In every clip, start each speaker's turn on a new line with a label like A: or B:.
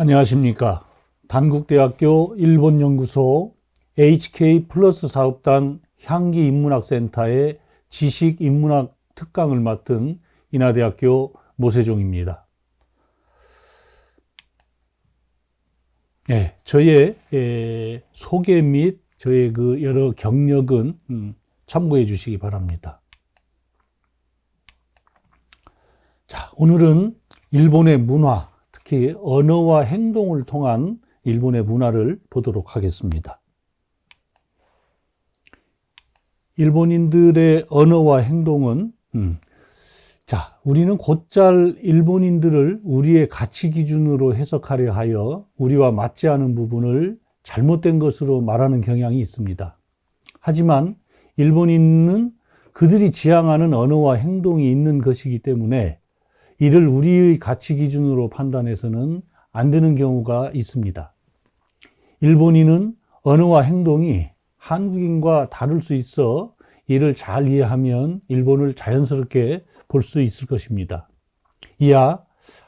A: 안녕하십니까. 단국대학교 일본연구소 HK 플러스 사업단 향기인문학센터의 지식인문학 특강을 맡은 인하대학교 모세종입니다. 저의 소개 및 저의 그 여러 경력은 참고해 주시기 바랍니다. 자, 오늘은 일본의 문화, 특히 언어와 행동을 통한 일본의 문화를 보도록 하겠습니다. 일본인들의 언어와 행동은 우리는 곧잘 일본인들을 우리의 가치 기준으로 해석하려 하여 우리와 맞지 않은 부분을 잘못된 것으로 말하는 경향이 있습니다. 하지만 일본인은 그들이 지향하는 언어와 행동이 있는 것이기 때문에 이를 우리의 가치 기준으로 판단해서는 안 되는 경우가 있습니다. 일본인은 언어와 행동이 한국인과 다를 수 있어 이를 잘 이해하면 일본을 자연스럽게 볼 수 있을 것입니다. 이하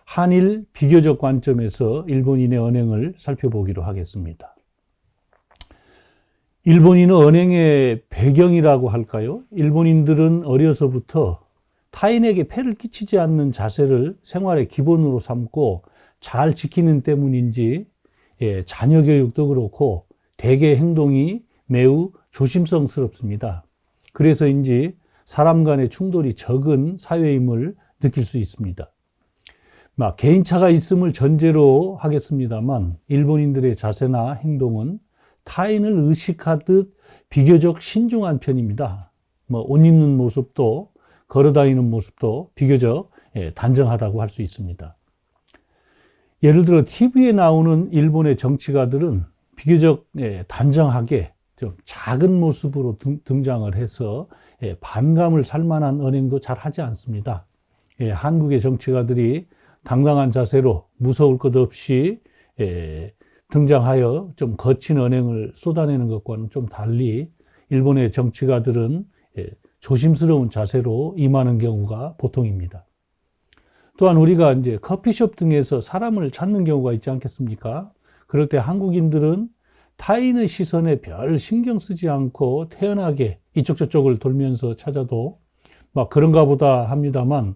A: 한일 비교적 관점에서 일본인의 언행을 살펴보기로 하겠습니다. 일본인의 언행의 배경이라고 할까요? 일본인들은 어려서부터 타인에게 폐를 끼치지 않는 자세를 생활의 기본으로 삼고 잘 지키는 때문인지 자녀 교육도 그렇고 대개 행동이 매우 조심성스럽습니다. 그래서인지 사람 간의 충돌이 적은 사회임을 느낄 수 있습니다. 개인차가 있음을 전제로 하겠습니다만 일본인들의 자세나 행동은 타인을 의식하듯 비교적 신중한 편입니다. 옷 입는 모습도 걸어다니는 모습도 비교적 단정하다고 할 수 있습니다. 예를 들어 TV에 나오는 일본의 정치가들은 비교적 단정하게 좀 작은 모습으로 등장을 해서 반감을 살 만한 언행도 잘 하지 않습니다. 한국의 정치가들이 당당한 자세로 무서울 것 없이 등장하여 좀 거친 언행을 쏟아내는 것과는 좀 달리 일본의 정치가들은 조심스러운 자세로 임하는 경우가 보통입니다. 또한 우리가 이제 커피숍 등에서 사람을 찾는 경우가 있지 않겠습니까? 그럴 때 한국인들은 타인의 시선에 별 신경 쓰지 않고 태연하게 이쪽 저쪽을 돌면서 찾아도 그런가 보다 합니다만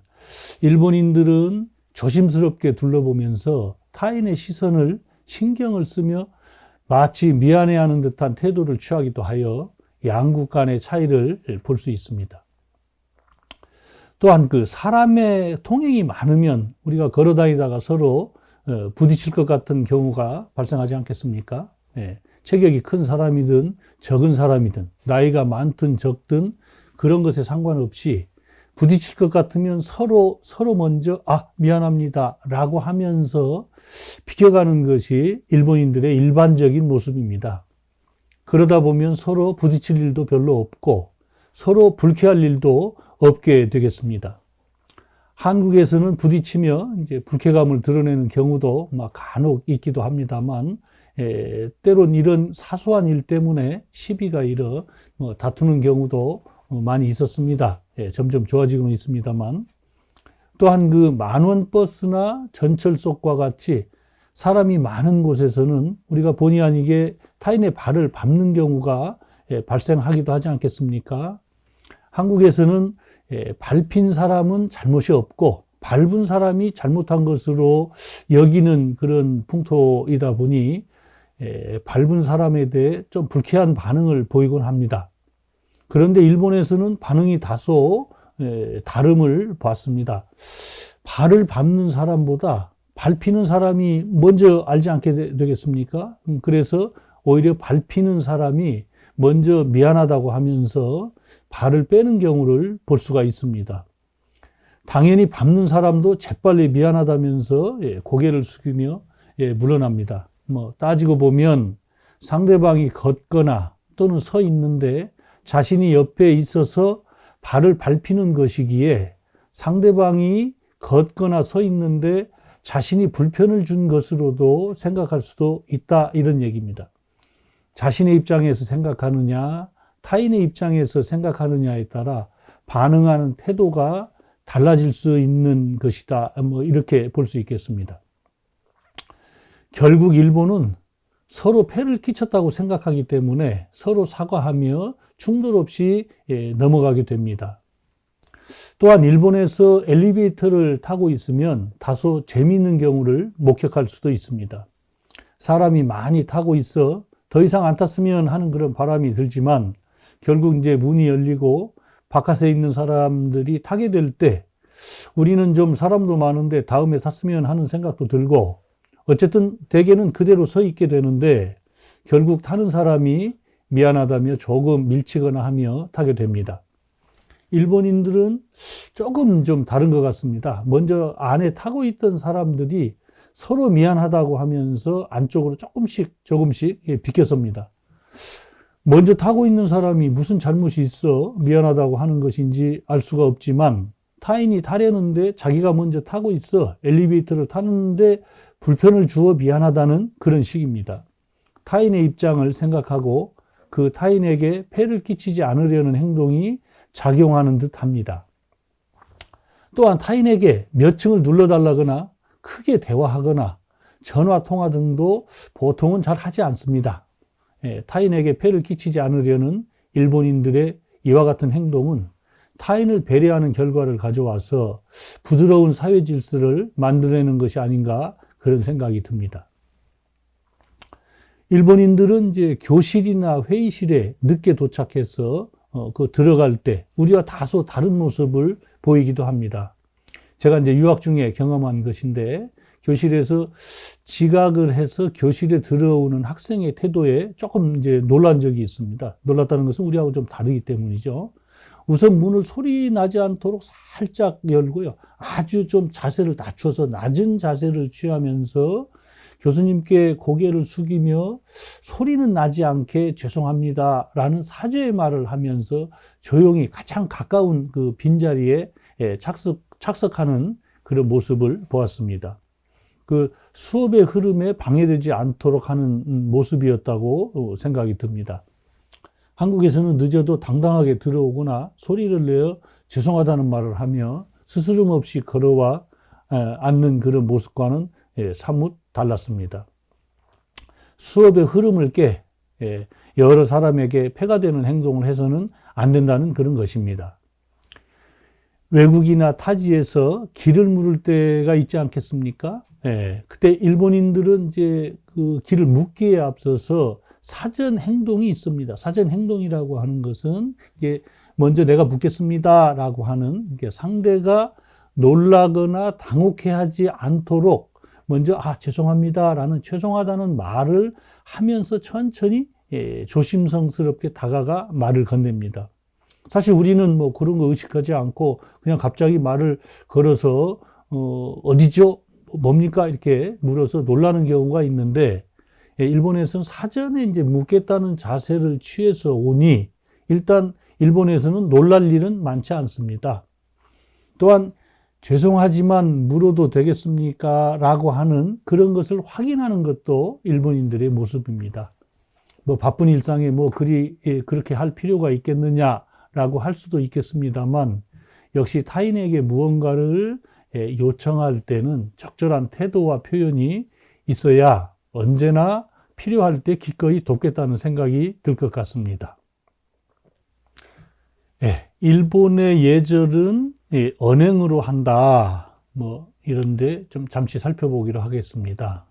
A: 일본인들은 조심스럽게 둘러보면서 타인의 시선을 신경을 쓰며 마치 미안해하는 듯한 태도를 취하기도 하여 양국 간의 차이를 볼 수 있습니다. 또한 그 사람의 통행이 많으면 우리가 걸어 다니다가 서로 부딪힐 것 같은 경우가 발생하지 않겠습니까? 체격이 큰 사람이든 적은 사람이든 나이가 많든 적든 그런 것에 상관없이 부딪힐 것 같으면 서로 먼저 미안합니다 라고 하면서 비켜가는 것이 일본인들의 일반적인 모습입니다. 그러다 보면 서로 부딪힐 일도 별로 없고 서로 불쾌할 일도 없게 되겠습니다. 한국에서는 부딪히며 이제 불쾌감을 드러내는 경우도 간혹 있기도 합니다만 때론 이런 사소한 일 때문에 시비가 일어 다투는 경우도 많이 있었습니다. 점점 좋아지고는 있습니다만 또한 그 만원 버스나 전철석과 같이 사람이 많은 곳에서는 우리가 본의 아니게 타인의 발을 밟는 경우가 발생하기도 하지 않겠습니까? 한국에서는 밟힌 사람은 잘못이 없고 밟은 사람이 잘못한 것으로 여기는 그런 풍토이다 보니 밟은 사람에 대해 좀 불쾌한 반응을 보이곤 합니다. 그런데 일본에서는 반응이 다소 다름을 봤습니다. 발을 밟는 사람보다 밟히는 사람이 먼저 알지 않게 되겠습니까? 그래서 오히려 밟히는 사람이 먼저 미안하다고 하면서 발을 빼는 경우를 볼 수가 있습니다. 당연히 밟는 사람도 재빨리 미안하다면서 고개를 숙이며 물러납니다. 따지고 보면 상대방이 걷거나 또는 서 있는데 자신이 옆에 있어서 발을 밟히는 것이기에 상대방이 걷거나 서 있는데 자신이 불편을 준 것으로도 생각할 수도 있다, 이런 얘기입니다. 자신의 입장에서 생각하느냐 타인의 입장에서 생각하느냐에 따라 반응하는 태도가 달라질 수 있는 것이다. 이렇게 볼 수 있겠습니다. 결국 일본은 서로 폐를 끼쳤다고 생각하기 때문에 서로 사과하며 충돌 없이 넘어가게 됩니다. 또한 일본에서 엘리베이터를 타고 있으면 다소 재미있는 경우를 목격할 수도 있습니다. 사람이 많이 타고 있어 더 이상 안 탔으면 하는 그런 바람이 들지만 결국 이제 문이 열리고 바깥에 있는 사람들이 타게 될 때 우리는 좀 사람도 많은데 다음에 탔으면 하는 생각도 들고 어쨌든 대개는 그대로 서 있게 되는데 결국 타는 사람이 미안하다며 조금 밀치거나 하며 타게 됩니다. 일본인들은 조금 좀 다른 것 같습니다. 먼저 안에 타고 있던 사람들이 서로 미안하다고 하면서 안쪽으로 조금씩 비켜섭니다. 먼저 타고 있는 사람이 무슨 잘못이 있어 미안하다고 하는 것인지 알 수가 없지만 타인이 타려는데 자기가 먼저 타고 있어 엘리베이터를 타는데 불편을 주어 미안하다는 그런 식입니다. 타인의 입장을 생각하고 그 타인에게 폐를 끼치지 않으려는 행동이 작용하는 듯 합니다. 또한 타인에게 몇 층을 눌러달라거나 크게 대화하거나 전화 통화 등도 보통은 잘 하지 않습니다. 타인에게 폐를 끼치지 않으려는 일본인들의 이와 같은 행동은 타인을 배려하는 결과를 가져와서 부드러운 사회 질서를 만들어내는 것이 아닌가 그런 생각이 듭니다. 일본인들은 이제 교실이나 회의실에 늦게 도착해서 들어갈 때 우리와 다소 다른 모습을 보이기도 합니다. 제가 이제 유학 중에 경험한 것인데 교실에서 지각을 해서 교실에 들어오는 학생의 태도에 조금 이제 놀란 적이 있습니다. 놀랐다는 것은 우리하고 좀 다르기 때문이죠. 우선 문을 소리 나지 않도록 살짝 열고요. 아주 좀 자세를 낮춰서 낮은 자세를 취하면서 교수님께 고개를 숙이며 소리는 나지 않게 죄송합니다 라는 사죄의 말을 하면서 조용히 가장 가까운 그 빈자리에 착석하는 그런 모습을 보았습니다. 그 수업의 흐름에 방해되지 않도록 하는 모습이었다고 생각이 듭니다. 한국에서는 늦어도 당당하게 들어오거나 소리를 내어 죄송하다는 말을 하며 스스럼 없이 걸어와 앉는 그런 모습과는 사뭇 달랐습니다. 수업의 흐름을 깨 여러 사람에게 폐가 되는 행동을 해서는 안 된다는 그런 것입니다. 외국이나 타지에서 길을 물을 때가 있지 않겠습니까? 그때 일본인들은 이제 그 길을 묻기에 앞서서 사전 행동이 있습니다. 사전 행동이라고 하는 것은 이게 먼저 내가 묻겠습니다라고 하는 이게 상대가 놀라거나 당혹해하지 않도록 먼저 죄송합니다라는 죄송하다는 말을 하면서 천천히 조심성스럽게 다가가 말을 건넵니다. 사실 우리는 뭐 그런 거 의식하지 않고 그냥 갑자기 말을 걸어서 어디죠? 뭡니까? 이렇게 물어서 놀라는 경우가 있는데 일본에서는 사전에 이제 묻겠다는 자세를 취해서 오니 일단 일본에서는 놀랄 일은 많지 않습니다. 또한 죄송하지만 물어도 되겠습니까? 라고 하는 그런 것을 확인하는 것도 일본인들의 모습입니다. 뭐 바쁜 일상에 뭐 그렇게 할 필요가 있겠느냐라고 할 수도 있겠습니다만 역시 타인에게 무언가를 요청할 때는 적절한 태도와 표현이 있어야 언제나 필요할 때 기꺼이 돕겠다는 생각이 들 것 같습니다. 일본의 예절은 언행으로 한다. 뭐 이런데 좀 잠시 살펴보기로 하겠습니다.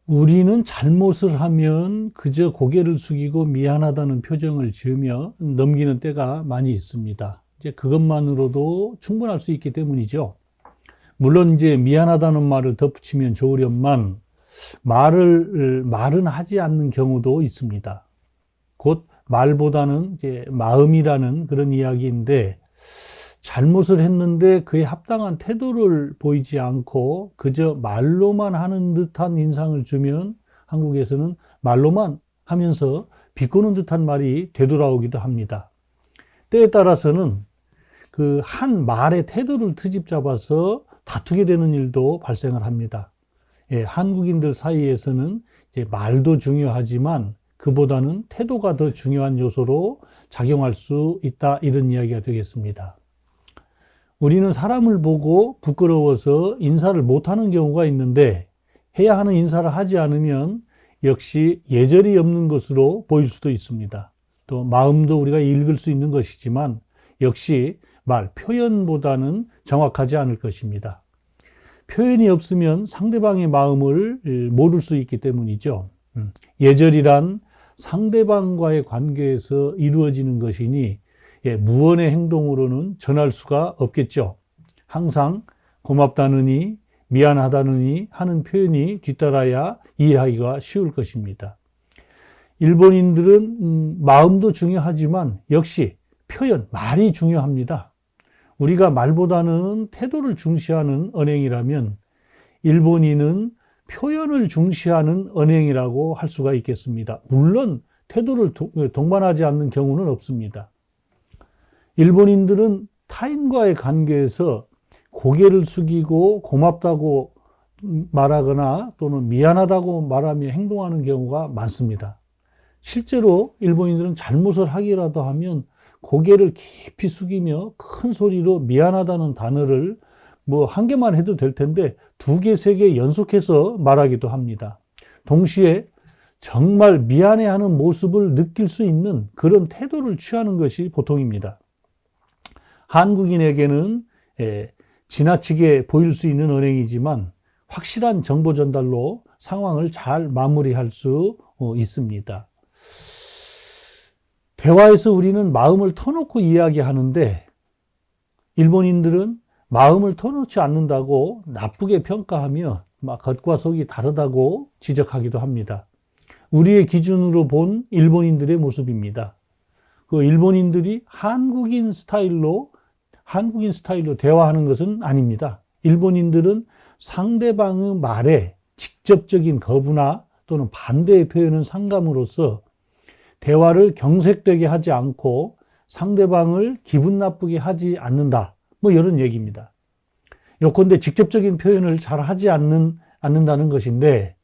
A: 우리는 잘못을 하면 그저 고개를 숙이고 미안하다는 표정을 지으며 넘기는 때가 많이 있습니다. 이제 그것만으로도 충분할 수 있기 때문이죠. 물론 이제 미안하다는 말을 덧붙이면 좋으련만 말은 하지 않는 경우도 있습니다. 곧 말보다는 이제 마음이라는 그런 이야기인데 잘못을 했는데 그에 합당한 태도를 보이지 않고 그저 말로만 하는 듯한 인상을 주면 한국에서는 말로만 하면서 비꼬는 듯한 말이 되돌아오기도 합니다. 때에 따라서는 그 한 말의 태도를 트집 잡아서 다투게 되는 일도 발생을 합니다. 한국인들 사이에서는 이제 말도 중요하지만 그보다는 태도가 더 중요한 요소로 작용할 수 있다, 이런 이야기가 되겠습니다. 우리는 사람을 보고 부끄러워서 인사를 못하는 경우가 있는데 해야 하는 인사를 하지 않으면 역시 예절이 없는 것으로 보일 수도 있습니다. 또 마음도 우리가 읽을 수 있는 것이지만 역시 말, 표현보다는 정확하지 않을 것입니다. 표현이 없으면 상대방의 마음을 모를 수 있기 때문이죠. 예절이란 상대방과의 관계에서 이루어지는 것이니 무언의 행동으로는 전할 수가 없겠죠. 항상 고맙다느니 미안하다느니 하는 표현이 뒤따라야 이해하기가 쉬울 것입니다. 일본인들은 마음도 중요하지만 역시 표현, 말이 중요합니다. 우리가 말보다는 태도를 중시하는 언행이라면 일본인은 표현을 중시하는 언행이라고 할 수가 있겠습니다. 물론 태도를 동반하지 않는 경우는 없습니다. 일본인들은 타인과의 관계에서 고개를 숙이고 고맙다고 말하거나 또는 미안하다고 말하며 행동하는 경우가 많습니다. 실제로 일본인들은 잘못을 하기라도 하면 고개를 깊이 숙이며 큰 소리로 미안하다는 단어를 한 개만 해도 될 텐데 2개, 3개 연속해서 말하기도 합니다. 동시에 정말 미안해하는 모습을 느낄 수 있는 그런 태도를 취하는 것이 보통입니다. 한국인에게는 지나치게 보일 수 있는 언행이지만 확실한 정보 전달로 상황을 잘 마무리할 수 있습니다. 대화에서 우리는 마음을 터놓고 이야기하는데 일본인들은 마음을 터놓지 않는다고 나쁘게 평가하며 겉과 속이 다르다고 지적하기도 합니다. 우리의 기준으로 본 일본인들의 모습입니다. 그 일본인들이 한국인 스타일로 대화하는 것은 아닙니다. 일본인들은 상대방의 말에 직접적인 거부나 또는 반대의 표현은 삼감으로써 대화를 경색되게 하지 않고 상대방을 기분 나쁘게 하지 않는다. 이런 얘기입니다. 요컨대 직접적인 표현을 잘 하지 않는다는 것인데,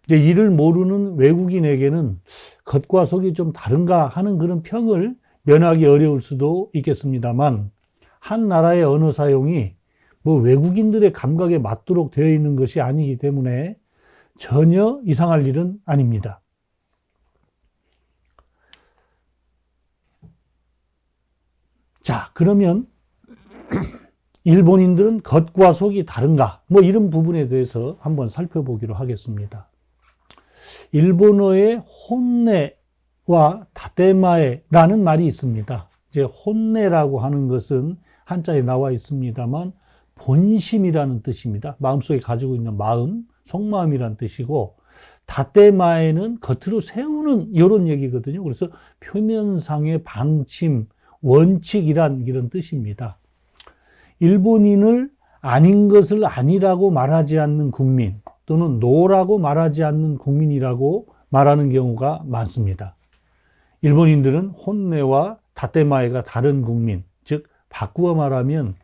A: 이제 이를 모르는 외국인에게는 겉과 속이 좀 다른가 하는 그런 평을 면하기 어려울 수도 있겠습니다만, 한 나라의 언어 사용이 외국인들의 감각에 맞도록 되어 있는 것이 아니기 때문에 전혀 이상할 일은 아닙니다. 자, 그러면 일본인들은 겉과 속이 다른가? 이런 부분에 대해서 한번 살펴보기로 하겠습니다. 일본어의 혼내와 다테마에라는 말이 있습니다. 이제 혼내라고 하는 것은 한자에 나와 있습니다만 본심이라는 뜻입니다. 마음속에 가지고 있는 마음, 속마음이라는 뜻이고, 다테마에는 겉으로 세우는 이런 얘기거든요. 그래서 표면상의 방침, 원칙이란 이런 뜻입니다. 일본인을 아닌 것을 아니라고 말하지 않는 국민 또는 노라고 말하지 않는 국민이라고 말하는 경우가 많습니다. 일본인들은 혼내와 다테마에가 다른 국민, 즉 바꾸어 말하면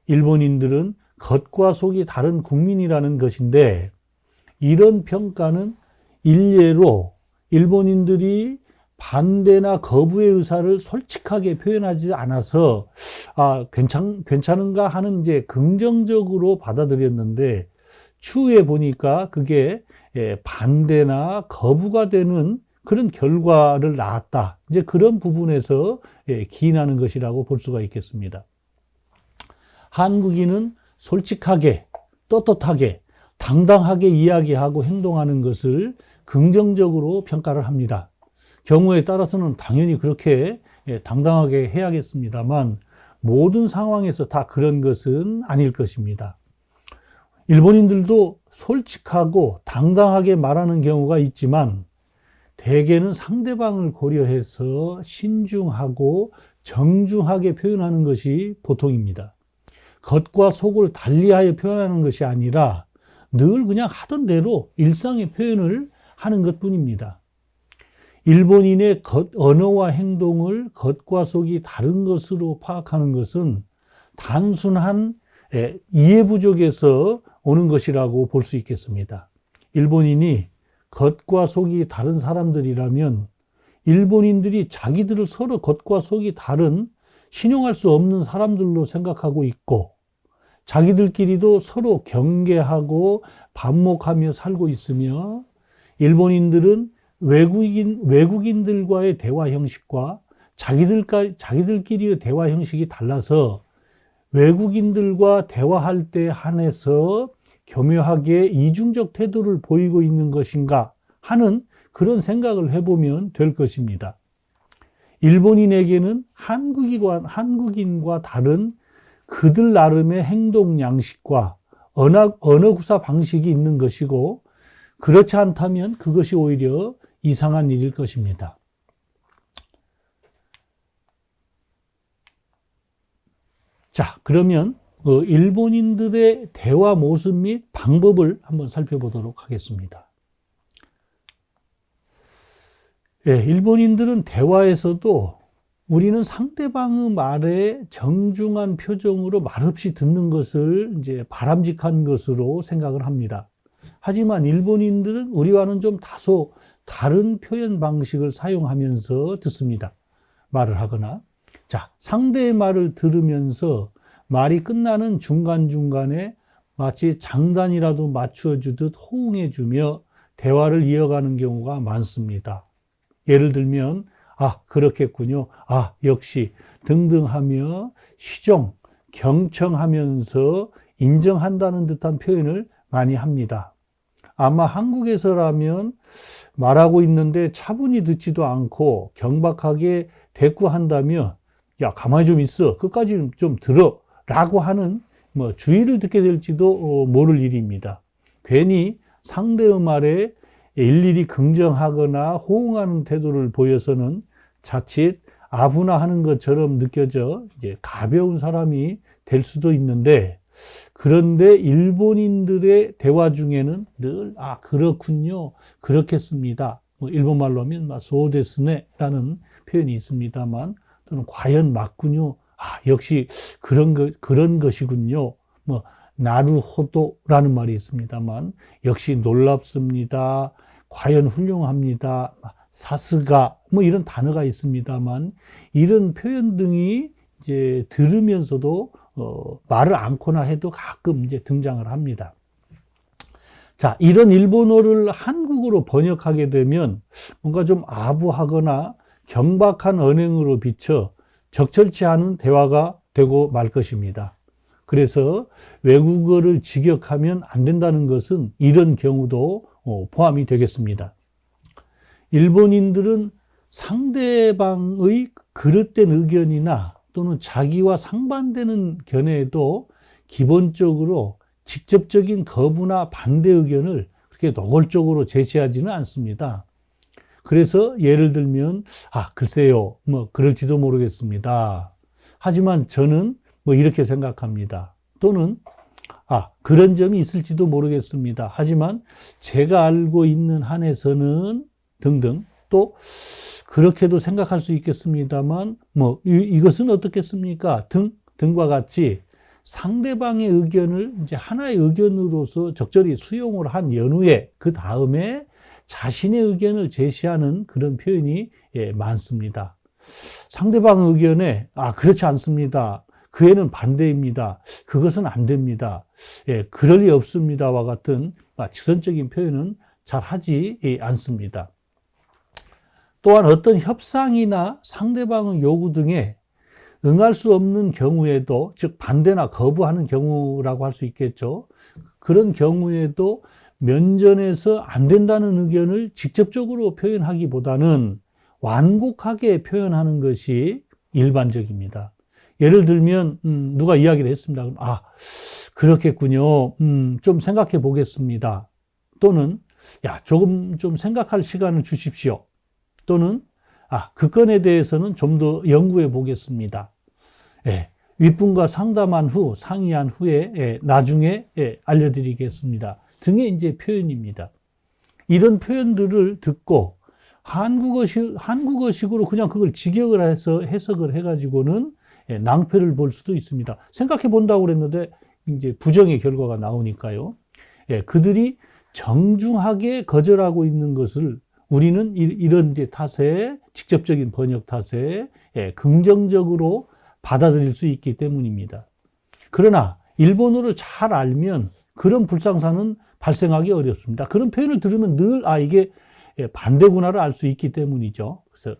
A: 일본인들은 겉과 속이 다른 국민이라는 것인데, 이런 평가는 일례로 일본인들이 반대나 거부의 의사를 솔직하게 표현하지 않아서 괜찮은가 하는 이제 긍정적으로 받아들였는데, 추후에 보니까 그게 반대나 거부가 되는 그런 결과를 낳았다. 이제 그런 부분에서 기인하는 것이라고 볼 수가 있겠습니다. 한국인은 솔직하게, 떳떳하게, 당당하게 이야기하고 행동하는 것을 긍정적으로 평가를 합니다. 경우에 따라서는 당연히 그렇게 당당하게 해야겠습니다만 모든 상황에서 다 그런 것은 아닐 것입니다. 일본인들도 솔직하고 당당하게 말하는 경우가 있지만 대개는 상대방을 고려해서 신중하고 정중하게 표현하는 것이 보통입니다. 겉과 속을 달리하여 표현하는 것이 아니라 늘 그냥 하던 대로 일상의 표현을 하는 것뿐입니다. 일본인의 언어와 행동을 겉과 속이 다른 것으로 파악하는 것은 단순한 이해 부족에서 오는 것이라고 볼 수 있겠습니다. 일본인이 겉과 속이 다른 사람들이라면 일본인들이 자기들을 서로 겉과 속이 다른 신용할 수 없는 사람들로 생각하고 있고, 자기들끼리도 서로 경계하고 반목하며 살고 있으며, 일본인들은 외국인들과의 대화 형식과 자기들끼리의 대화 형식이 달라서 외국인들과 대화할 때 한해서 교묘하게 이중적 태도를 보이고 있는 것인가 하는 그런 생각을 해보면 될 것입니다. 일본인에게는 한국인과 다른 그들 나름의 행동 양식과 언어 구사 방식이 있는 것이고, 그렇지 않다면 그것이 오히려 이상한 일일 것입니다. 자, 그러면 일본인들의 대화 모습 및 방법을 한번 살펴보도록 하겠습니다. 예, 일본인들은 대화에서도 우리는 상대방의 말에 정중한 표정으로 말없이 듣는 것을 이제 바람직한 것으로 생각을 합니다. 하지만 일본인들은 우리와는 좀 다소 다른 표현 방식을 사용하면서 듣습니다. 말을 하거나. 자, 상대의 말을 들으면서 말이 끝나는 중간중간에 마치 장단이라도 맞추어주듯 호응해주며 대화를 이어가는 경우가 많습니다. 예를 들면, 아, 그렇겠군요. 아, 역시 등등 하며 시정, 경청하면서 인정한다는 듯한 표현을 많이 합니다. 아마 한국에서라면 말하고 있는데 차분히 듣지도 않고 경박하게 대꾸한다며, 야, 가만히 좀 있어. 끝까지 좀 들어. 라고 하는 주의를 듣게 될지도 모를 일입니다. 괜히 상대의 말에 일일이 긍정하거나 호응하는 태도를 보여서는 자칫 아부나하는 것처럼 느껴져 이제 가벼운 사람이 될 수도 있는데, 그런데 일본인들의 대화 중에는 늘 아, 그렇군요, 그렇겠습니다, 일본말로 하면 소데스네라는 표현이 있습니다만, 또는 과연 맞군요, 아, 역시 그런 것이군요, 나루호도라는 말이 있습니다만, 역시 놀랍습니다, 과연 훌륭합니다, 사스가 이런 단어가 있습니다만, 이런 표현 등이 이제 들으면서도 말을 않거나 해도 가끔 이제 등장을 합니다. 자, 이런 일본어를 한국어로 번역하게 되면 뭔가 좀 아부하거나 경박한 언행으로 비춰 적절치 않은 대화가 되고 말 것입니다. 그래서 외국어를 직역하면 안 된다는 것은 이런 경우도 포함이 되겠습니다. 일본인들은 상대방의 그릇된 의견이나 또는 자기와 상반되는 견해에도 기본적으로 직접적인 거부나 반대 의견을 그렇게 노골적으로 제시하지는 않습니다. 그래서 예를 들면, 아, 글쎄요, 그럴지도 모르겠습니다. 하지만 저는 이렇게 생각합니다. 또는, 아, 그런 점이 있을지도 모르겠습니다. 하지만 제가 알고 있는 한에서는 등등, 또 그렇게도 생각할 수 있겠습니다만 이것은 어떻겠습니까? 등과 같이 상대방의 의견을 이제 하나의 의견으로서 적절히 수용을 한 연후에 그 다음에 자신의 의견을 제시하는 그런 표현이 많습니다. 상대방의 의견에 아, 그렇지 않습니다, 그애는 반대입니다, 그것은 안 됩니다, 그럴 리 없습니다와 같은 직선적인 표현은 잘 하지 않습니다. 또한 어떤 협상이나 상대방의 요구 등에 응할 수 없는 경우에도, 즉 반대나 거부하는 경우라고 할 수 있겠죠. 그런 경우에도 면전에서 안 된다는 의견을 직접적으로 표현하기보다는 완곡하게 표현하는 것이 일반적입니다. 예를 들면 누가 이야기를 했습니다. 그럼 아, 그렇겠군요, 좀 생각해 보겠습니다. 또는 야, 조금 좀 생각할 시간을 주십시오. 또는 아, 그 건에 대해서는 좀 더 연구해 보겠습니다. 윗분과 상담한 후, 상의한 후에 나중에 알려드리겠습니다 등의 이제 표현입니다. 이런 표현들을 듣고 한국어식으로 그냥 그걸 직역을 해서 해석을 해가지고는 낭패를 볼 수도 있습니다. 생각해 본다고 그랬는데 이제 부정의 결과가 나오니까요. 그들이 정중하게 거절하고 있는 것을 우리는 이런 탓에, 직접적인 번역 탓에 긍정적으로 받아들일 수 있기 때문입니다. 그러나 일본어를 잘 알면 그런 불상사는 발생하기 어렵습니다. 그런 표현을 들으면 늘 이게 반대구나를 알 수 있기 때문이죠. 그래서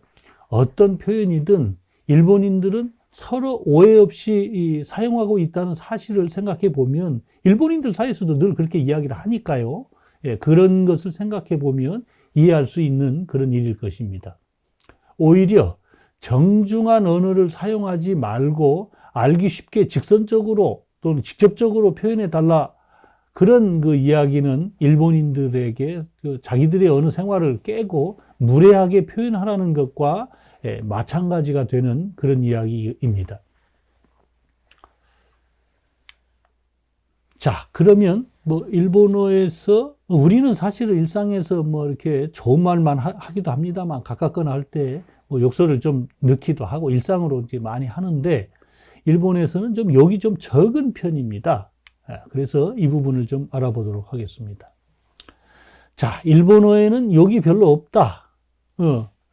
A: 어떤 표현이든 일본인들은 서로 오해 없이 사용하고 있다는 사실을 생각해 보면 일본인들 사이에서도 늘 그렇게 이야기를 하니까요. 그런 것을 생각해 보면 이해할 수 있는 그런 일일 것입니다. 오히려 정중한 언어를 사용하지 말고 알기 쉽게 직선적으로 또는 직접적으로 표현해 달라, 그런 그 이야기는 일본인들에게 자기들의 언어 생활을 깨고 무례하게 표현하라는 것과 마찬가지가 되는 그런 이야기입니다. 자, 그러면 뭐 일본어에서 우리는 사실은 일상에서 뭐 이렇게 좋은 말만 하기도 합니다만, 가깝거나 할 때 뭐 욕설을 좀 넣기도 하고 일상으로 이제 많이 하는데, 일본에서는 좀 욕이 좀 적은 편입니다. 그래서 이 부분을 좀 알아보도록 하겠습니다. 자, 일본어에는 욕이 별로 없다.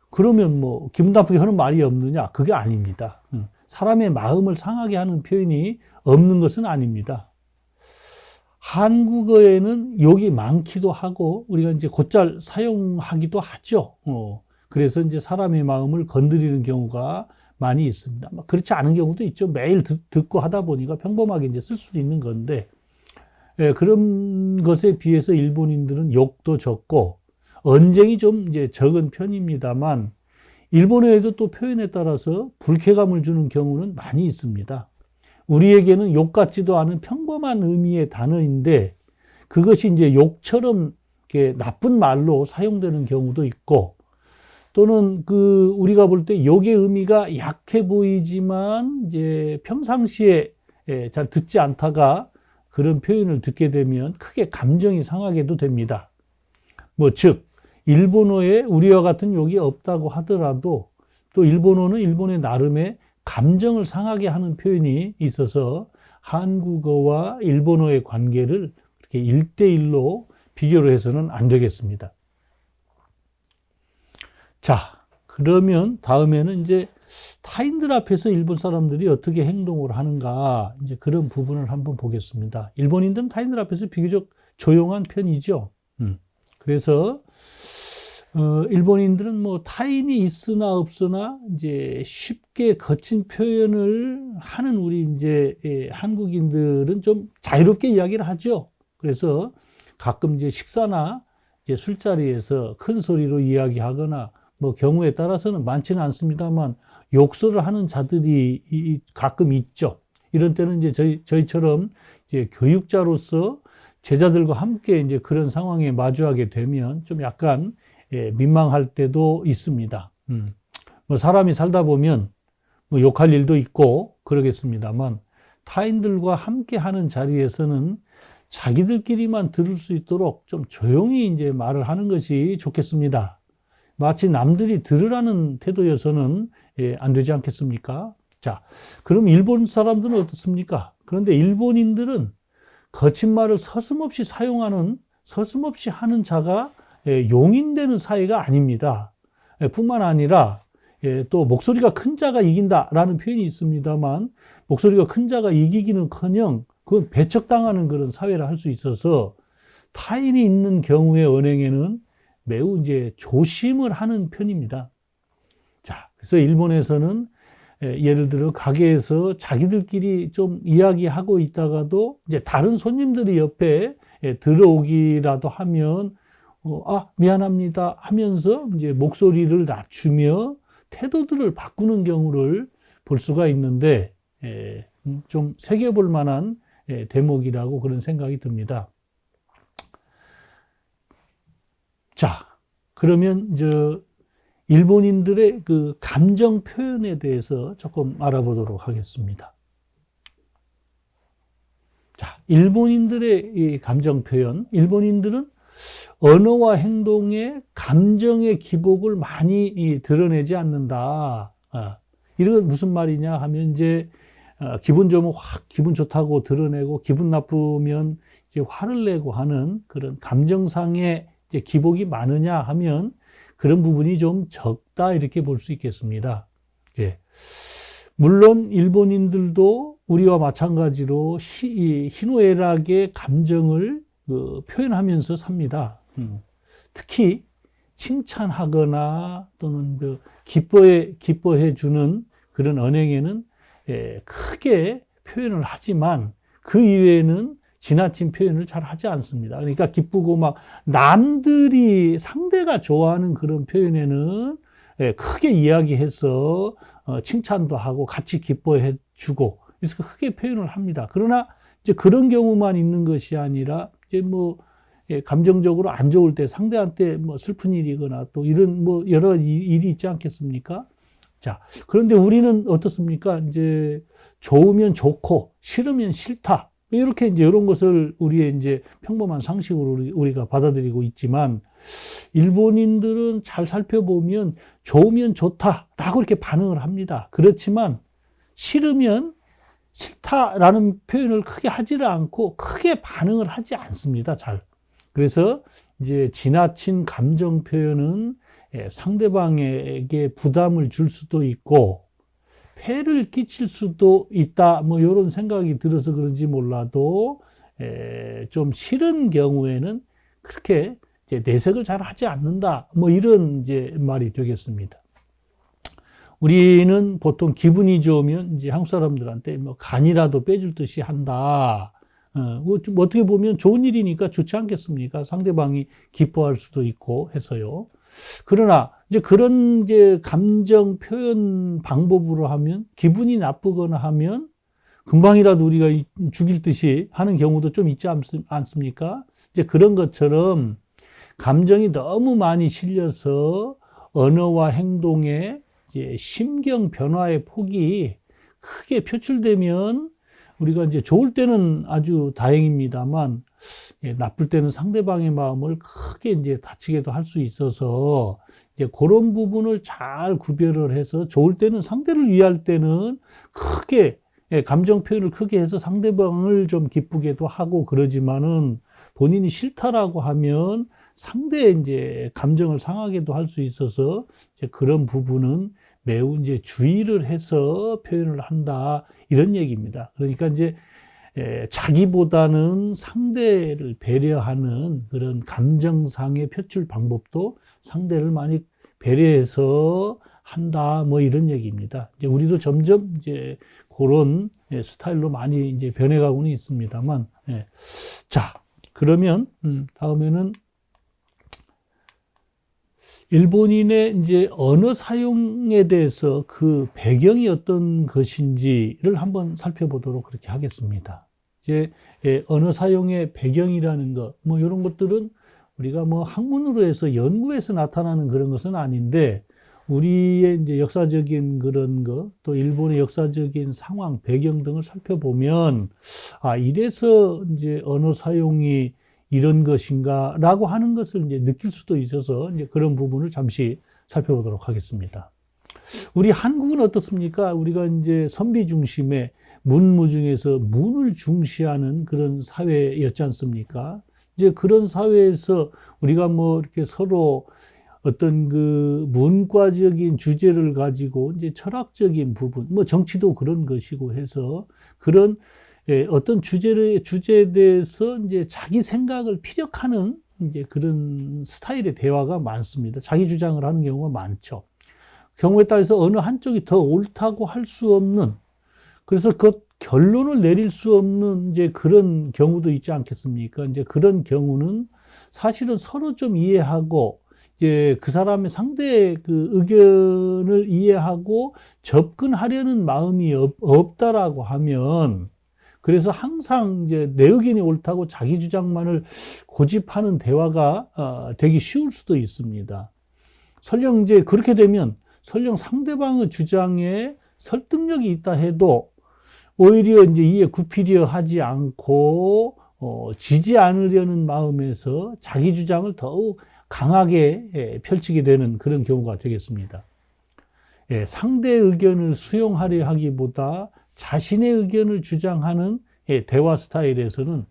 A: 그러면 뭐 기분 나쁘게 하는 말이 없느냐? 그게 아닙니다. 사람의 마음을 상하게 하는 표현이 없는 것은 아닙니다. 한국어에는 욕이 많기도 하고 우리가 이제 곧잘 사용하기도 하죠. 그래서 이제 사람의 마음을 건드리는 경우가 많이 있습니다. 그렇지 않은 경우도 있죠. 매일 듣고 하다 보니까 평범하게 이제 쓸 수도 있는 건데, 그런 것에 비해서 일본인들은 욕도 적고 언쟁이 좀 이제 적은 편입니다만, 일본어에도 또 표현에 따라서 불쾌감을 주는 경우는 많이 있습니다. 우리에게는 욕 같지도 않은 평범한 의미의 단어인데 그것이 이제 욕처럼 이렇게 나쁜 말로 사용되는 경우도 있고, 또는 우리가 볼 때 욕의 의미가 약해 보이지만 이제 평상시에 잘 듣지 않다가 그런 표현을 듣게 되면 크게 감정이 상하게도 됩니다. 즉 일본어에 우리와 같은 욕이 없다고 하더라도 또 일본어는 일본의 나름의 감정을 상하게 하는 표현이 있어서 한국어와 일본어의 관계를 그렇게 1대1로 비교를 해서는 안 되겠습니다. 자, 그러면 다음에는 이제 타인들 앞에서 일본 사람들이 어떻게 행동을 하는가, 이제 그런 부분을 한번 보겠습니다. 일본인들은 타인들 앞에서 비교적 조용한 편이죠. 그래서 일본인들은 뭐 타인이 있으나 없으나 이제 쉽게 거친 표현을 하는 우리 이제 한국인들은 좀 자유롭게 이야기를 하죠. 그래서 가끔 이제 식사나 이제 술자리에서 큰 소리로 이야기하거나 뭐 경우에 따라서는 많지는 않습니다만 욕설을 하는 자들이 가끔 있죠. 이런 때는 이제 저희처럼 이제 교육자로서 제자들과 함께 이제 그런 상황에 마주하게 되면 좀 약간 민망할 때도 있습니다. 뭐 사람이 살다 보면 뭐 욕할 일도 있고 그러겠습니다만, 타인들과 함께 하는 자리에서는 자기들끼리만 들을 수 있도록 좀 조용히 이제 말을 하는 것이 좋겠습니다. 마치 남들이 들으라는 태도여서는 안 되지 않겠습니까? 자, 그럼 일본 사람들은 어떻습니까? 그런데 일본인들은 거친 말을 서슴없이 하는 자가 용인되는 사회가 아닙니다. 뿐만 아니라 또 목소리가 큰 자가 이긴다라는 표현이 있습니다만, 목소리가 큰 자가 이기기는커녕 그건 배척당하는 그런 사회라 할 수 있어서 타인이 있는 경우의 언행에는 매우 이제 조심을 하는 편입니다. 자, 그래서 일본에서는 예를 들어 가게에서 자기들끼리 좀 이야기하고 있다가도 이제 다른 손님들이 옆에 들어오기라도 하면 미안합니다 하면서 이제 목소리를 낮추며 태도들을 바꾸는 경우를 볼 수가 있는데, 좀 새겨볼 만한 대목이라고 그런 생각이 듭니다. 자, 그러면 일본인들의 그 감정 표현에 대해서 조금 알아보도록 하겠습니다. 자, 일본인들의 이 감정 표현, 일본인들은 언어와 행동에 감정의 기복을 많이 드러내지 않는다. 이건 무슨 말이냐 하면 이제 기분 좋으면 확 기분 좋다고 드러내고 기분 나쁘면 이제 화를 내고 하는 그런 감정상의 이제 기복이 많으냐 하면 그런 부분이 좀 적다, 이렇게 볼 수 있겠습니다. 물론 일본인들도 우리와 마찬가지로 희노애락의 감정을 표현하면서 삽니다. 특히 칭찬하거나 또는 기뻐해 주는 그런 언행에는 크게 표현을 하지만 그 이외에는 지나친 표현을 잘 하지 않습니다. 그러니까 기쁘고 막 남들이 상대가 좋아하는 그런 표현에는 크게 이야기해서 칭찬도 하고 같이 기뻐해 주고 그래서 크게 표현을 합니다. 그러나 이제 그런 경우만 있는 것이 아니라 이제 뭐 감정적으로 안 좋을 때 상대한테 뭐 슬픈 일이거나 또 이런 뭐 여러 일이 있지 않겠습니까? 자, 그런데 우리는 어떻습니까? 이제 좋으면 좋고 싫으면 싫다. 이렇게 이제 이런 것을 우리의 이제 평범한 상식으로 우리가 받아들이고 있지만 일본인들은 잘 살펴보면 좋으면 좋다라고 이렇게 반응을 합니다. 그렇지만 싫으면 싫다라는 표현을 크게 하지를 않고 크게 반응을 하지 않습니다. 잘. 그래서 이제 지나친 감정 표현은 상대방에게 부담을 줄 수도 있고 폐를 끼칠 수도 있다. 뭐 이런 생각이 들어서 그런지 몰라도 좀 싫은 경우에는 그렇게 이제 내색을 잘 하지 않는다. 뭐 이런 이제 말이 되겠습니다. 우리는 보통 기분이 좋으면 이제 한국 사람들한테 뭐 간이라도 빼줄 듯이 한다. 어떻게 보면 좋은 일이니까 좋지 않겠습니까? 상대방이 기뻐할 수도 있고 해서요. 그러나 이제 그런 이제 감정 표현 방법으로 하면 기분이 나쁘거나 하면 금방이라도 우리가 죽일 듯이 하는 경우도 좀 있지 않습니까? 이제 그런 것처럼 감정이 너무 많이 실려서 언어와 행동에 이제 심경 변화의 폭이 크게 표출되면 우리가 이제 좋을 때는 아주 다행입니다만 나쁠 때는 상대방의 마음을 크게 이제 다치게도 할 수 있어서 이제 그런 부분을 잘 구별을 해서 좋을 때는 상대를 위할 때는 크게 감정 표현을 크게 해서 상대방을 좀 기쁘게도 하고 그러지만은 본인이 싫다라고 하면 상대의 이제 감정을 상하게도 할 수 있어서 이제 그런 부분은 매우 이제 주의를 해서 표현을 한다 이런 얘기입니다. 그러니까 이제 자기보다는 상대를 배려하는 그런 감정상의 표출 방법도 상대를 많이 배려해서 한다 뭐 이런 얘기입니다. 이제 우리도 점점 이제 그런 스타일로 많이 이제 변해가고는 있습니다만, 자 그러면 다음에는 일본인의 이제 언어 사용에 대해서 그 배경이 어떤 것인지를 한번 살펴보도록 그렇게 하겠습니다. 이제 언어 사용의 배경이라는 것, 뭐 이런 것들은 우리가 뭐 학문으로 해서 연구해서 나타나는 그런 것은 아닌데 우리의 이제 역사적인 그런 것, 또 일본의 역사적인 상황, 배경 등을 살펴보면 이래서 이제 언어 사용이 이런 것인가라고 하는 것을 이제 느낄 수도 있어서 이제 그런 부분을 잠시 살펴보도록 하겠습니다. 우리 한국은 어떻습니까? 우리가 이제 선비 중심의 문무 중에서 문을 중시하는 그런 사회였지 않습니까? 이제 그런 사회에서 우리가 뭐 이렇게 서로 어떤 그 문과적인 주제를 가지고 이제 철학적인 부분, 뭐 정치도 그런 것이고 해서 그런 어떤 주제에 대해서 이제 자기 생각을 피력하는 이제 그런 스타일의 대화가 많습니다. 자기 주장을 하는 경우가 많죠. 경우에 따라서 어느 한쪽이 더 옳다고 할 수 없는, 그래서 그 결론을 내릴 수 없는 이제 그런 경우도 있지 않겠습니까? 이제 그런 경우는 사실은 서로 좀 이해하고 이제 그 사람의 상대의 그 의견을 이해하고 접근하려는 마음이 없다라고 하면 그래서 항상 이제 내 의견이 옳다고 자기 주장만을 고집하는 대화가 되기 쉬울 수도 있습니다. 설령 이제 그렇게 되면 설령 상대방의 주장에 설득력이 있다 해도 오히려 이제 이에 굽히려 하지 않고 지지 않으려는 마음에서 자기 주장을 더욱 강하게 펼치게 되는 그런 경우가 되겠습니다. 상대의 의견을 수용하려 하기보다 자신의 의견을 주장하는 대화 스타일에서는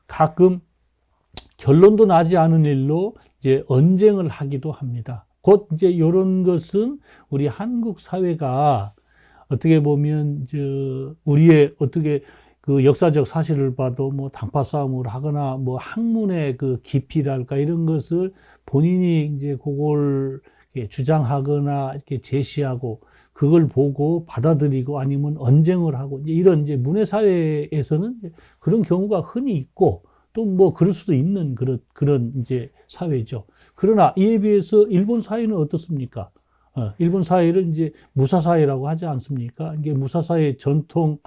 A: 가끔 결론도 나지 않은 일로 이제 언쟁을 하기도 합니다. 곧 이제 이런 것은 우리 한국 사회가 어떻게 보면 우리의 어떻게 그 역사적 사실을 봐도 뭐 당파 싸움을 하거나 뭐 학문의 그 깊이랄까 이런 것을 본인이 이제 그걸 주장하거나 이렇게 제시하고 그걸 보고 받아들이고 아니면 언쟁을 하고 이런 이제 문해 사회에서는 그런 경우가 흔히 있고 또 뭐 그럴 수도 있는 그런 이제 사회죠. 그러나 이에 비해서 일본 사회는 어떻습니까? 일본 사회를 이제 무사사회라고 하지 않습니까? 이게 무사사회 전통이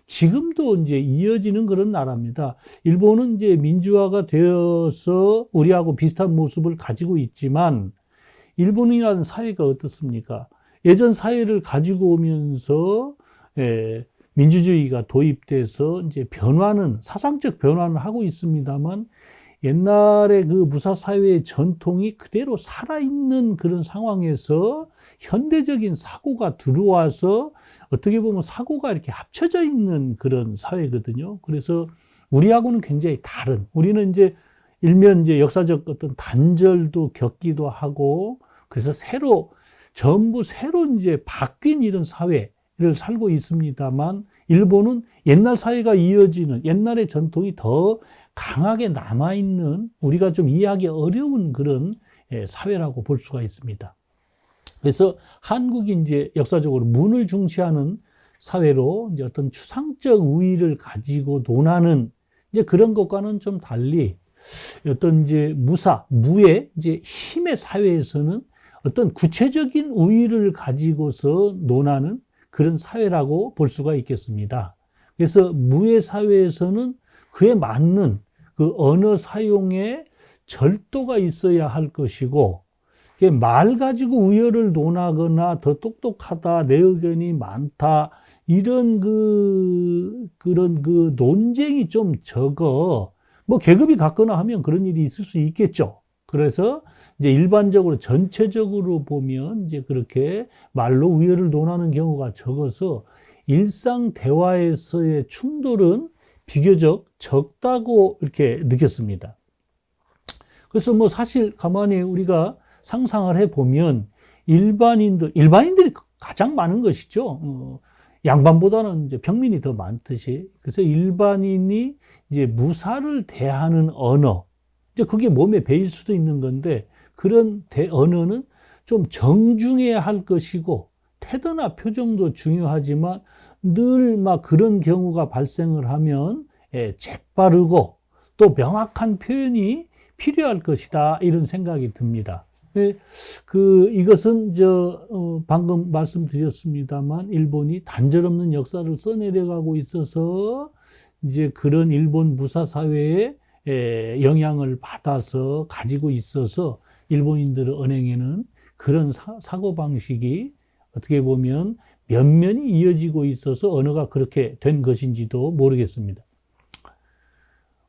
A: 지금도 이제 이어지는 그런 나라입니다. 일본은 이제 민주화가 되어서 우리하고 비슷한 모습을 가지고 있지만 일본이라는 사회가 어떻습니까? 예전 사회를 가지고 오면서 민주주의가 도입돼서 이제 사상적 변화는 하고 있습니다만 옛날에 그 무사사회의 전통이 그대로 살아있는 그런 상황에서 현대적인 사고가 들어와서 어떻게 보면 사고가 이렇게 합쳐져 있는 그런 사회거든요. 그래서 우리하고는 굉장히 다른, 우리는 이제 일면 이제 역사적 어떤 단절도 겪기도 하고 그래서 전부 새로 이제 바뀐 이런 사회를 살고 있습니다만 일본은 옛날 사회가 이어지는 옛날의 전통이 더 강하게 남아있는 우리가 좀 이해하기 어려운 그런 사회라고 볼 수가 있습니다. 그래서 한국이 이제 역사적으로 문을 중시하는 사회로 이제 어떤 추상적 우위를 가지고 논하는 이제 그런 것과는 좀 달리 어떤 이제 무의 이제 힘의 사회에서는 어떤 구체적인 우위를 가지고서 논하는 그런 사회라고 볼 수가 있겠습니다. 그래서 무의 사회에서는 그에 맞는 그 언어 사용에 절도가 있어야 할 것이고, 말 가지고 우열을 논하거나 더 똑똑하다, 내 의견이 많다, 이런 그런 논쟁이 좀 적어. 뭐 계급이 같거나 하면 그런 일이 있을 수 있겠죠. 그래서 이제 일반적으로 전체적으로 보면 이제 그렇게 말로 우열을 논하는 경우가 적어서 일상 대화에서의 충돌은 비교적 적다고 이렇게 느꼈습니다. 그래서 뭐 사실 가만히 우리가 상상을 해보면 일반인들이 가장 많은 것이죠. 양반보다는 이제 평민이 더 많듯이. 그래서 일반인이 이제 무사를 대하는 언어, 이제 그게 몸에 배일 수도 있는 건데 그런 언어는 좀 정중해야 할 것이고 태도나 표정도 중요하지만 늘 막 그런 경우가 발생을 하면 재빠르고 또 명확한 표현이 필요할 것이다 이런 생각이 듭니다. 이것은 방금 말씀드렸습니다만 일본이 단절 없는 역사를 써내려가고 있어서 이제 그런 일본 무사 사회에 영향을 받아서 가지고 있어서 일본인들의 언행에는 그런 사고방식이 어떻게 보면 면면이 이어지고 있어서 언어가 그렇게 된 것인지도 모르겠습니다.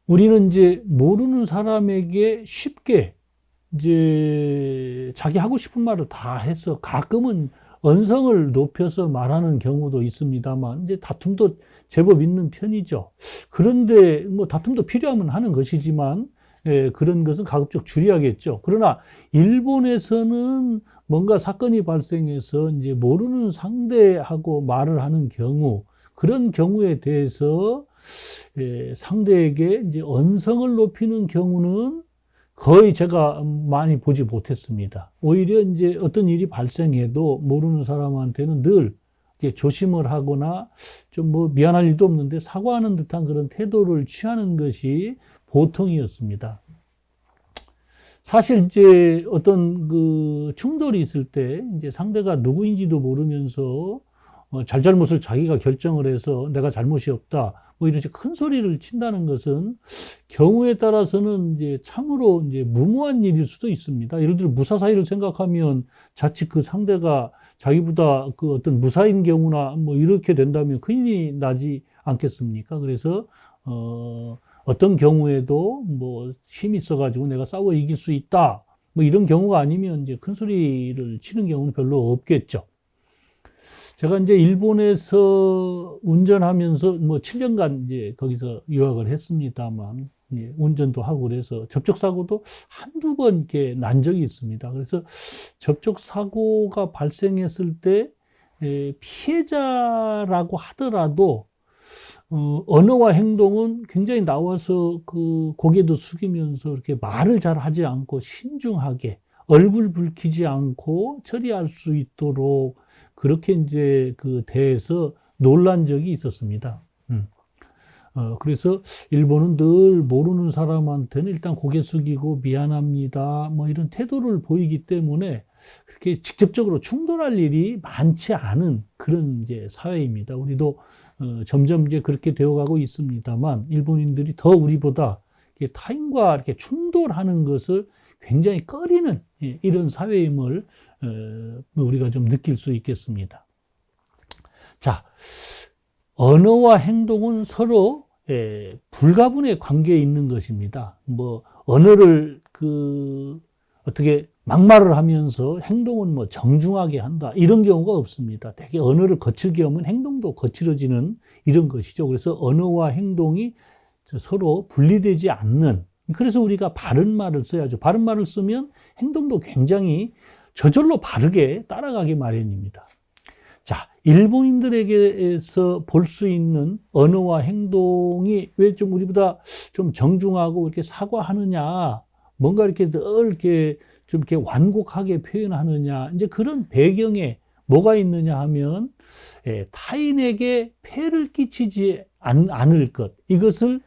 A: 우리는 이제 모르는 사람에게 쉽게 이제 자기 하고 싶은 말을 다 해서 가끔은 언성을 높여서 말하는 경우도 있습니다만 이제 다툼도 제법 있는 편이죠. 그런데 뭐 다툼도 필요하면 하는 것이지만 그런 것은 가급적 줄여야겠죠. 그러나 일본에서는 뭔가 사건이 발생해서 이제 모르는 상대하고 말을 하는 경우, 그런 경우에 대해서 상대에게 이제 언성을 높이는 경우는 거의 제가 많이 보지 못했습니다. 오히려 이제 어떤 일이 발생해도 모르는 사람한테는 늘 조심을 하거나 좀 뭐 미안할 일도 없는데 사과하는 듯한 그런 태도를 취하는 것이 보통이었습니다. 사실 이제 어떤 그 충돌이 있을 때 이제 상대가 누구인지도 모르면서 잘잘못을 자기가 결정을 해서 내가 잘못이 없다, 뭐 이런 큰 소리를 친다는 것은 경우에 따라서는 이제 참으로 이제 무모한 일일 수도 있습니다. 예를 들어 무사사의를 생각하면 자칫 그 상대가 자기보다 그 어떤 무사인 경우나 뭐 이렇게 된다면 큰일이 나지 않겠습니까? 그래서 어떤 경우에도 뭐 힘이 있어가지고 내가 싸워 이길 수 있다, 뭐 이런 경우가 아니면 이제 큰 소리를 치는 경우는 별로 없겠죠. 제가 이제 일본에서 운전하면서 뭐 7년간 이제 거기서 유학을 했습니다만, 운전도 하고 그래서 접촉사고도 한두 번 이렇게 난 적이 있습니다. 그래서 접촉사고가 발생했을 때 피해자라고 하더라도 언어와 행동은 굉장히 나와서 그 고개도 숙이면서 이렇게 말을 잘 하지 않고 신중하게 얼굴 붉히지 않고 처리할 수 있도록 그렇게 이제 그 대해서 놀란 적이 있었습니다. 그래서 일본은 늘 모르는 사람한테는 일단 고개 숙이고 미안합니다. 뭐 이런 태도를 보이기 때문에 그렇게 직접적으로 충돌할 일이 많지 않은 그런 이제 사회입니다. 우리도 점점 이제 그렇게 되어가고 있습니다만 일본인들이 더 우리보다 타인과 이렇게 충돌하는 것을 굉장히 꺼리는 이런 사회임을 우리가 좀 느낄 수 있겠습니다. 자, 언어와 행동은 서로 불가분의 관계에 있는 것입니다. 뭐 언어를 어떻게 막말을 하면서 행동은 뭐 정중하게 한다 이런 경우가 없습니다. 되게 언어를 거칠게 하면 행동도 거칠어지는 이런 것이죠. 그래서 언어와 행동이 서로 분리되지 않는, 그래서 우리가 바른 말을 써야죠. 바른 말을 쓰면 행동도 굉장히 저절로 바르게 따라가기 마련입니다. 자, 일본인들에게서 볼 수 있는 언어와 행동이 왜 좀 우리보다 좀 정중하고 이렇게 사과하느냐, 뭔가 이렇게 늘 이렇게 좀 이렇게 완곡하게 표현하느냐, 이제 그런 배경에 뭐가 있느냐 하면 타인에게 폐를 끼치지 않을 것, 이것을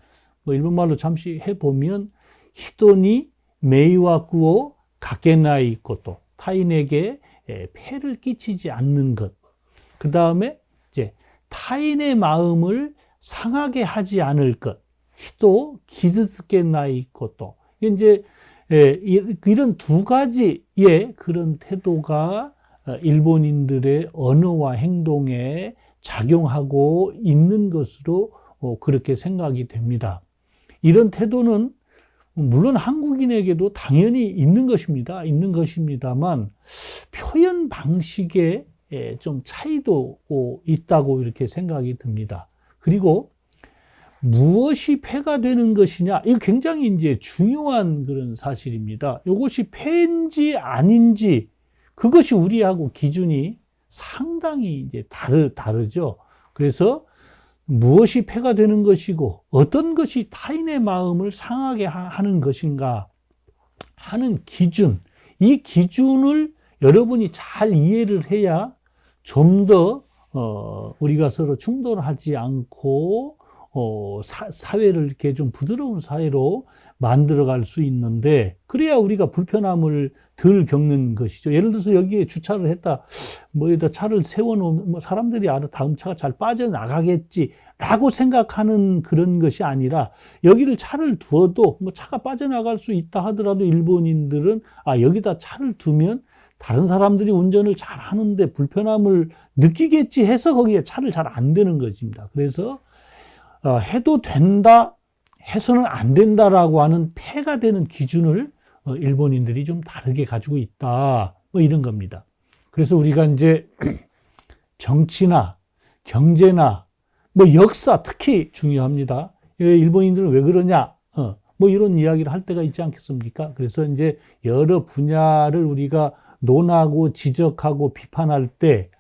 A: 뭐 일본말로 잠시 해보면 히토니 메이와쿠오 가케나이 코토, 타인에게 폐를 끼치지 않는 것. 그 다음에 이제 타인의 마음을 상하게 하지 않을 것. 히토 기즈스케나이 코토. 이제 이런 두 가지의 그런 태도가 일본인들의 언어와 행동에 작용하고 있는 것으로 그렇게 생각이 됩니다. 이런 태도는 물론 한국인에게도 당연히 있는 것입니다. 있는 것입니다만 표현 방식에 좀 차이도 있다고 이렇게 생각이 듭니다. 그리고 무엇이 폐가 되는 것이냐, 이거 굉장히 이제 중요한 그런 사실입니다. 이것이 폐인지 아닌지, 그것이 우리하고 기준이 상당히 이제 다르죠. 그래서 무엇이 폐가 되는 것이고 어떤 것이 타인의 마음을 상하게 하는 것인가 하는 기준, 이 기준을 여러분이 잘 이해를 해야 좀 더 우리가 서로 충돌하지 않고 사회를 이렇게 좀 부드러운 사회로 만들어갈 수 있는데, 그래야 우리가 불편함을 덜 겪는 것이죠. 예를 들어서 여기에 주차를 했다, 뭐에다 차를 세워놓으면 뭐 사람들이 알아 다음 차가 잘 빠져나가겠지라고 생각하는 그런 것이 아니라, 여기를 차를 두어도 뭐 차가 빠져나갈 수 있다 하더라도 일본인들은 여기다 차를 두면 다른 사람들이 운전을 잘 하는데 불편함을 느끼겠지 해서 거기에 차를 잘 안 대는 것입니다. 그래서 해도 된다, 해서는 안 된다라고 하는 폐가 되는 기준을 일본인들이 좀 다르게 가지고 있다, 뭐 이런 겁니다. 그래서 우리가 이제 정치나 경제나 뭐 역사 특히 중요합니다. 일본인들은 왜 그러냐, 뭐 이런 이야기를 할 때가 있지 않겠습니까? 그래서 이제 여러 분야를 우리가 논하고 지적하고 비판할 때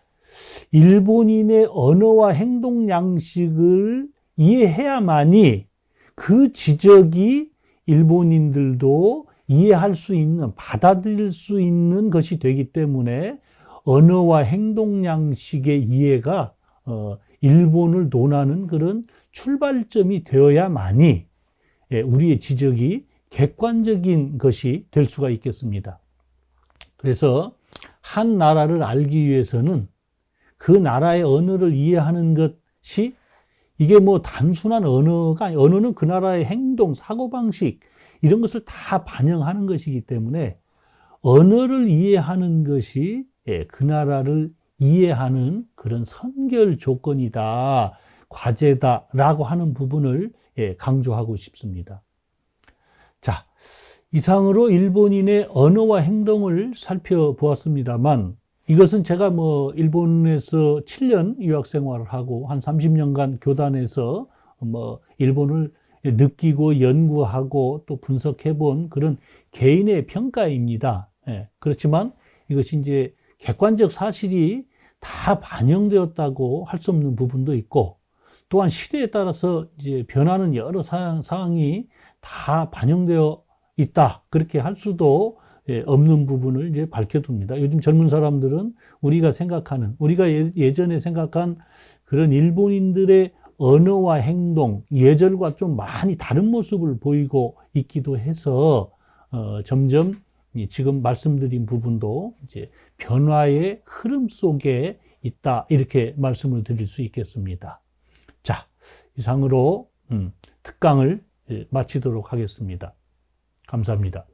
A: 일본인의 언어와 행동 양식을 이해해야만이 그 지적이 일본인들도 이해할 수 있는, 받아들일 수 있는 것이 되기 때문에 언어와 행동 양식의 이해가 일본을 논하는 그런 출발점이 되어야만이 우리의 지적이 객관적인 것이 될 수가 있겠습니다. 그래서 한 나라를 알기 위해서는 그 나라의 언어를 이해하는 것이, 이게 뭐 단순한 언어가 아니에요. 언어는 그 나라의 행동, 사고방식 이런 것을 다 반영하는 것이기 때문에 언어를 이해하는 것이 그 나라를 이해하는 그런 선결 조건이다, 과제다라고 하는 부분을 강조하고 싶습니다. 자, 이상으로 일본인의 언어와 행동을 살펴보았습니다만, 이것은 제가 뭐 일본에서 7년 유학 생활을 하고 한 30년간 교단에서 뭐 일본을 느끼고 연구하고 또 분석해 본 그런 개인의 평가입니다. 그렇지만 이것이 이제 객관적 사실이 다 반영되었다고 할 수 없는 부분도 있고, 또한 시대에 따라서 이제 변하는 여러 상황이 다 반영되어 있다. 그렇게 할 수도 없는 부분을 이제 밝혀둡니다. 요즘 젊은 사람들은 우리가 예전에 생각한 그런 일본인들의 언어와 행동, 예절과 좀 많이 다른 모습을 보이고 있기도 해서, 점점 지금 말씀드린 부분도 이제 변화의 흐름 속에 있다. 이렇게 말씀을 드릴 수 있겠습니다. 자, 이상으로 특강을 마치도록 하겠습니다. 감사합니다.